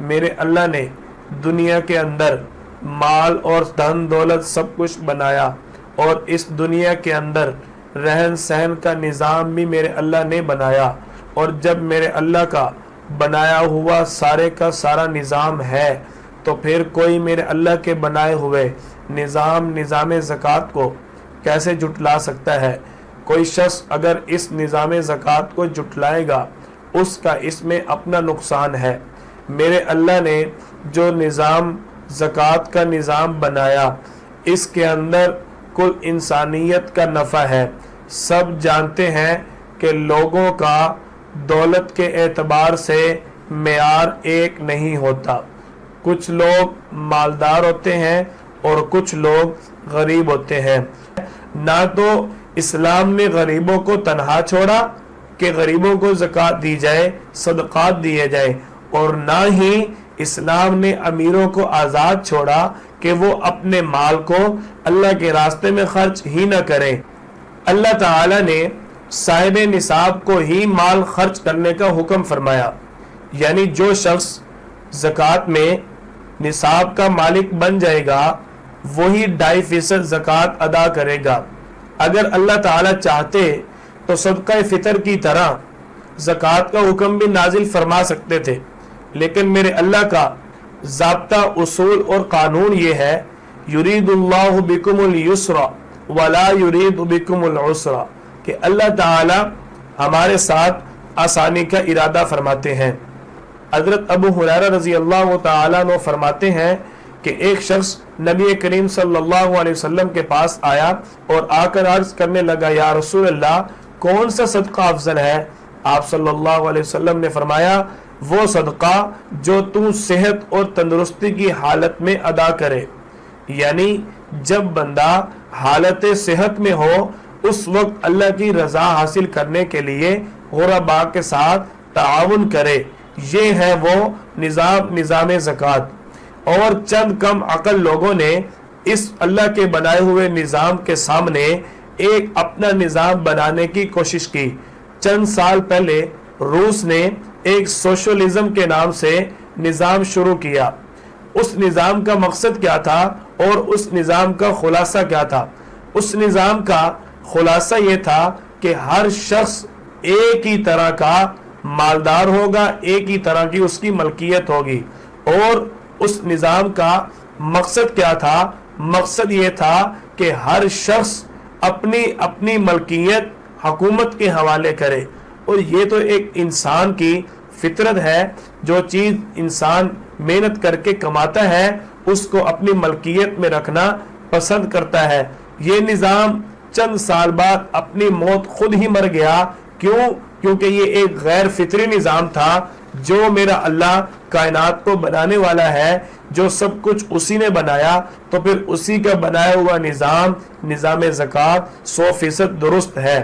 میرے اللہ نے دنیا کے اندر مال اور دھن دولت سب کچھ بنایا، اور اس دنیا کے اندر رہن سہن کا نظام بھی میرے اللہ نے بنایا، اور جب میرے اللہ کا بنایا ہوا سارے کا سارا نظام ہے تو پھر کوئی میرے اللہ کے بنائے ہوئے نظام زکوٰۃ کو کیسے جھٹلا سکتا ہے؟ کوئی شخص اگر اس نظام زکوٰۃ کو جھٹلائے گا اس کا اس میں اپنا نقصان ہے۔ میرے اللہ نے جو نظام زکوٰۃ کا نظام بنایا اس کے اندر کل انسانیت کا نفع ہے۔ سب جانتے ہیں کہ لوگوں کا دولت کے اعتبار سے معیار ایک نہیں ہوتا، کچھ لوگ مالدار ہوتے ہیں اور کچھ لوگ غریب ہوتے ہیں۔ نہ تو اسلام نے غریبوں کو تنہا چھوڑا کہ غریبوں کو زکوٰۃ دی جائے، صدقات دیے جائے، اور نہ ہی اسلام نے امیروں کو آزاد چھوڑا کہ وہ اپنے مال کو اللہ کے راستے میں خرچ ہی نہ کریں۔ اللہ تعالی نے صاحب نصاب کو ہی مال خرچ کرنے کا حکم فرمایا، یعنی جو شخص زکوٰۃ میں نصاب کا مالک بن جائے گا وہی 2.5% زکوٰۃ ادا کرے گا۔ اگر اللہ تعالی چاہتے تو صدقہ فطر کی طرح زکوٰۃ کا حکم بھی نازل فرما سکتے تھے، لیکن میرے اللہ کا ضابطہ اصول اور قانون یہ ہے، یرید اللہ بکم اليسر ولا یرید بکم العسر، کہ اللہ تعالی ہمارے ساتھ آسانی کا ارادہ فرماتے ہیں۔ حضرت ابو ہریرہ رضی اللہ تعالیٰ عنہ فرماتے ہیں کہ ایک شخص نبی کریم صلی اللہ علیہ وسلم کے پاس آیا اور آ کر عرض کرنے لگا، یا رسول اللہ کون سا صدقہ افضل ہے؟ آپ صلی اللہ علیہ وسلم نے فرمایا، وہ صدقہ جو تو صحت اور تندرستی کی حالت میں ادا کرے، یعنی جب بندہ حالت صحت میں ہو اس وقت اللہ کی رضا حاصل کرنے کے لیے غرباء کے ساتھ تعاون کرے۔ یہ ہے وہ نظام زکوٰۃ۔ اور چند کم عقل لوگوں نے اس اللہ کے بنائے ہوئے نظام کے سامنے ایک اپنا نظام بنانے کی کوشش کی۔ چند سال پہلے روس نے ایک سوشلزم کے نام سے نظام شروع کیا۔ اس نظام کا مقصد کیا تھا اور اس نظام کا خلاصہ کیا تھا؟ اس نظام کا خلاصہ یہ تھا کہ ہر شخص ایک ہی طرح کا مالدار ہوگا، ایک ہی طرح کی اس کی ملکیت ہوگی۔ اور اس نظام کا مقصد کیا تھا؟ مقصد یہ تھا کہ ہر شخص اپنی ملکیت حکومت کے حوالے کرے۔ اور یہ تو ایک انسان کی فطرت ہے، جو چیز انسان محنت کر کے کماتا ہے اس کو اپنی ملکیت میں رکھنا پسند کرتا ہے۔ یہ نظام چند سال بعد اپنی موت خود ہی مر گیا۔ کیوں؟ کیونکہ یہ ایک غیر فطری نظام تھا۔ جو میرا اللہ کائنات کو بنانے والا ہے، جو سب کچھ اسی نے بنایا، تو پھر اسی کا بنایا ہوا نظام زکوٰۃ 100% درست ہے۔